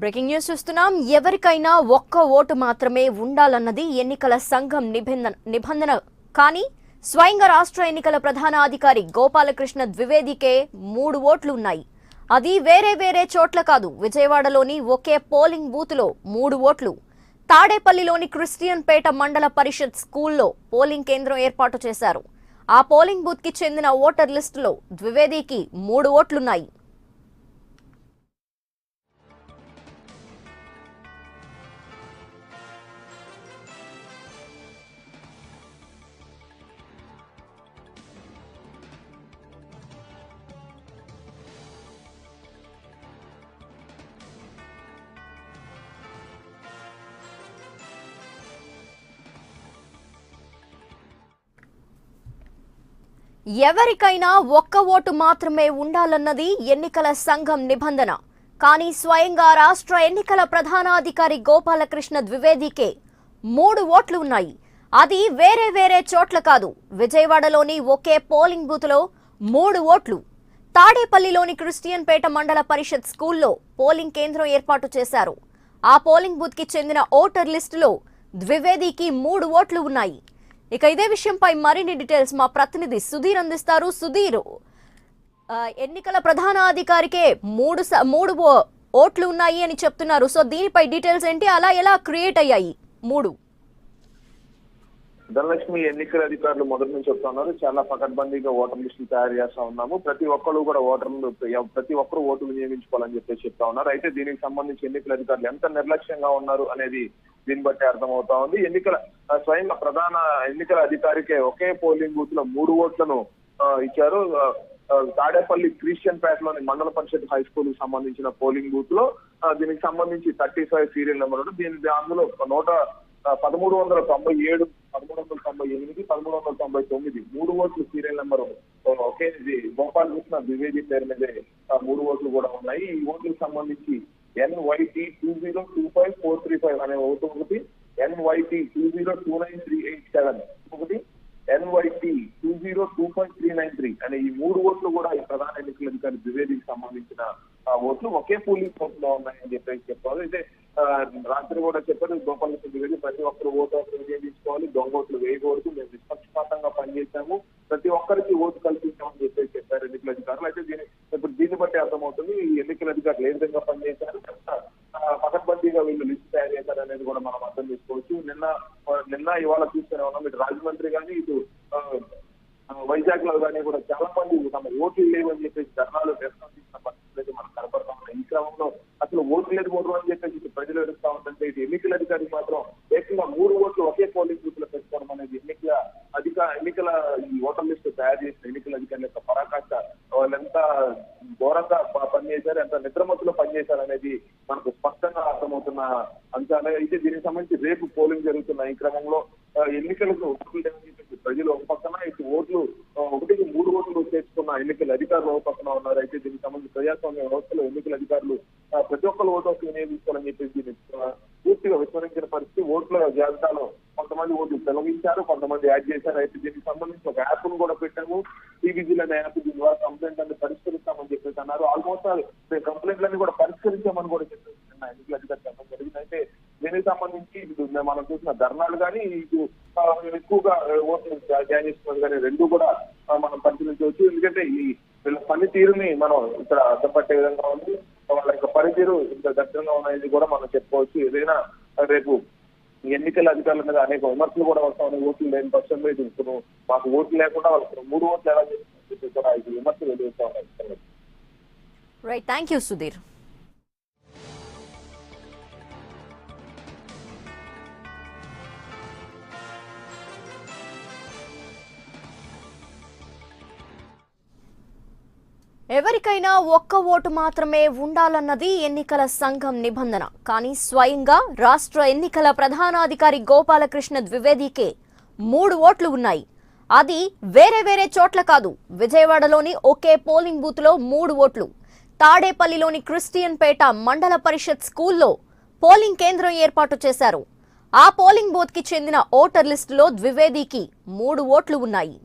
Breaking news చూస్తున్నాం. ఎవరికైనా ఒక్క ఓటు మాత్రమే ఉండాలన్నది ఎన్నికల సంఘం నిబంధన. కానీ స్వయంగా రాష్ట్ర ఎన్నికల ప్రధాన అధికారి గోపాలకృష్ణ ద్వివేదికే 3 ఓట్లు ఉన్నాయి. అది వేరే వేరే చోట్ల కాదు. విజయవాడలోని ఒకే పోలింగ్ బూత్లో 3 ఓట్లు. తాడేపల్లిలోని క్రిస్టియన్ పేట మండల పరిషత్ స్కూల్లో పోలింగ్ కేంద్రం ఏర్పాటు చేశారు. ఆ పోలింగ్ బూత్ కి చెందిన ఓటర్ లిస్టులో ద్వివేదికి 3 ఓట్లున్నాయి. ఎవరికైనా ఒక్క ఓటు మాత్రమే ఉండాలన్నది ఎన్నికల సంఘం నిబంధన. కానీ స్వయంగా రాష్ట్ర ఎన్నికల ప్రధానాధికారి గోపాలకృష్ణ ద్వివేదికే 3 ఓట్లు ఉన్నాయి. అది వేరే వేరే చోట్ల కాదు. విజయవాడలోని ఒకే పోలింగ్ బూత్లో 3 ఓట్లు. తాడేపల్లిలోని క్రిస్టియన్ పేట మండల పరిషత్ స్కూల్లో పోలింగ్ కేంద్రం ఏర్పాటు చేశారు. ఆ పోలింగ్ బూత్ కి చెందిన ఓటర్ లిస్టులో ద్వివేదికి 3 ఓట్లు ఉన్నాయి. ఇక ఇదే విషయంపై మరిన్ని డీటెయిల్స్ మా ప్రతినిధి సుధీర్ అందిస్తారు. సుధీర్, ఎన్నికల ప్రధాన అధికారికే 3 ఓట్లు ఉన్నాయి అని చెప్తున్నారు. సో దీనిపై డీటెయిల్స్ ఏంటి, అలా ఎలా క్రియేట్ అయ్యాయి 3? ధనలక్ష్మి, ఎన్నికల అధికారులు మొదటి నుంచి చెప్తున్నారు, చాలా పకడ్బందీగా ఓటర్ లిస్టులు తయారు చేస్తా ఉన్నాము. ప్రతి ఒక్కరు కూడా ప్రతి ఒక్కరు ఓటు వినియోగించుకోవాలని చెప్పేసి చెప్తా ఉన్నారు. అయితే దీనికి సంబంధించి ఎన్నికల అధికారులు ఎంత నిర్లక్ష్యంగా ఉన్నారు అనేది దీన్ని బట్టి అర్థమవుతా ఉంది. స్వయంగా ప్రధాన ఎన్నికల అధికారికే ఒకే పోలింగ్ బూత్ లో 3 ఓట్లను ఇచ్చారు. తాడేపల్లి క్రిస్టియన్ పేటలోని మండల పరిషత్ హై స్కూల్ కి సంబంధించిన పోలింగ్ బూత్ లో దీనికి సంబంధించి 35 సీరియల్ నెంబర్ అందులో 1397, 1398, 1399 3 ఓట్లు సీరియల్ నెంబర్ ఒకే గోపాలకృష్ణ ద్వివేది పేరు మీదే 3 ఓట్లు కూడా ఉన్నాయి. ఈ ఓట్లకు సంబంధించి NYT 2025435 అనే ఓటు ఒకటి, NYT 2029387 ఒకటి, NYT 2025393 అనే ఈ 3 ఓట్లు కూడా ఈ ప్రధాన ఎన్నికల అధికారి ద్వివేదికి సంబంధించిన ఓట్లు ఒకే పోలింగ్ బూత్ లో ఉన్నాయని చెప్పేసి చెప్పారు. అయితే రాత్రి కూడా చెప్పారు, గోపాలకృష్ణ ద్వివేది ప్రతి ఒక్కరు ఓటు వినియోగించుకోవాలి, దొంగ ఓట్లు వేయకూడదు, మేము నిష్పక్షపాతంగా పనిచేశాము, ప్రతి ఒక్కరికి ఓటు కల్పించామని చెప్పేసి చెప్పారు ఎన్నికల అధికారులు. అయితే దీన్ని బట్టి అర్థమవుతుంది ఈ ఎన్నికల అధికారులు ఏ విధంగా పనిచేశారు, పకడ్బందీగా వీళ్ళు లిస్ట్ తయారు చేశారు అనేది కూడా మనం అర్థం చేసుకోవచ్చు. నిన్న ఇవాళ చూస్తూనే ఉన్నాం, ఇటు రాజమండ్రి కానీ ఇటు వైజాగ్ లో కానీ కూడా చాలా మంది తమ ఓట్లు లేవని చెప్పేసి ధర్నాలు నిర్వహించిన పరిస్థితులు మనకు కనపడతా ఉన్నాయి. ఈ క్రమంలో అసలు ఓట్లు లేదు అని చెప్పేసి ఇటు ప్రజలు ఎదుగుతా ఉంటుంటే ఇటు ఎన్నికల అధికారి మాత్రం ఏకంగా 3 ఓట్లు ఒకే పోలింగ్ బూత్ లో పెట్టుకోవడం అనేది ఎన్నికల ఈ ఓటర్ లిస్ట్ తయారు చేసిన ఎన్నికల అధికారుల యొక్క పరాకాష్ట. వాళ్ళెంత ఘోరంగా పనిచేశారు, ఎంత నిద్రమత్తులో పనిచేశారు అనేది మనకు స్పష్టంగా అర్థమవుతున్న అంశాలే. అయితే దీనికి సంబంధించి రేపు పోలింగ్ జరుగుతున్న ఈ క్రమంలో ఎన్నికలకు ప్రజలు ఒక పక్కన, ఇటు ఓట్లు 1కి 3 ఓట్లు చేర్చుకున్న ఎన్నికల అధికారులు ఒక పక్కన ఉన్నారు. అయితే దీనికి సంబంధించి ప్రజాస్వామ్య వ్యవస్థలో ఎన్నికల అధికారులు ప్రతి ఒక్కరు ఓటు వినియోగించుకోవాలని చెప్పేసి దీన్ని పూర్తిగా విస్మరించిన పరిస్థితి. ఓట్ల జాబితాలో కొంతమంది ఓట్లు తొలగించారు, కొంతమంది యాడ్ చేశారు. అయితే దీనికి సంబంధించి ఒక యాప్ ను కూడా పెట్టాము, టీవీజీలు అనే యాప్. దీని ద్వారా కంప్లైంట్ అన్ని పరిష్కరిస్తామని చెప్పేసి అన్నారు. ఆల్మోస్ట్ కంప్లైంట్లన్నీ కూడా పరిష్కరించామని కూడా చెప్పేసి ఎన్నికల అధికారులు చెప్పడం జరిగింది. అయితే దీనికి సంబంధించి మనం చూసిన ధర్నాలు కానీ ఇటు ఎక్కువగా ఓట్లు జాయిన్ చేసుకోవడం కానీ రెండు కూడా మనం పరిశీలించవచ్చు. ఎందుకంటే ఈ వీళ్ళ పనితీరుని మనం ఇక్కడ అర్థం పట్టే విధంగా ఉంది, వాళ్ళ యొక్క పనితీరు ఇంత దట్టంగా ఉన్నాయని కూడా మనం చెప్పుకోవచ్చు. ఏదైనా రేపు ఎన్నికల అధికారుల మీద అనేక విమర్శలు కూడా వస్తామని, ఓట్లు లేని పక్షంలో ఇప్పుడు మాకు ఓట్లు లేకుండా వాళ్ళకి 3 ఓట్లు ఎలా చేసి కూడా ఇది విమర్శలు ఎదుగుతా ఉన్నాయి. Right, thank you Sudheer. ఎవరికైనా ఒక్క ఓటు మాత్రమే ఉండాలన్నది ఎన్నికల సంఘం నిబంధన. కానీ స్వయంగా రాష్ట్ర ఎన్నికల ప్రధానాధికారి గోపాలకృష్ణ ద్వివేదికే 3 ఓట్లు ఉన్నాయి. అది వేరే వేరే చోట్ల కాదు. విజయవాడలోని ఒకే పోలింగ్ బూత్ లో 3 ఓట్లు. తాడేపల్లిలోని క్రిస్టియన్ పేట మండల పరిషత్ స్కూల్లో పోలింగ్ కేంద్రం ఏర్పాటు చేశారు. ఆ పోలింగ్ బూత్ కి చెందిన ఓటర్ లిస్టులో ద్వివేదికి 3 ఓట్లు ఉన్నాయి.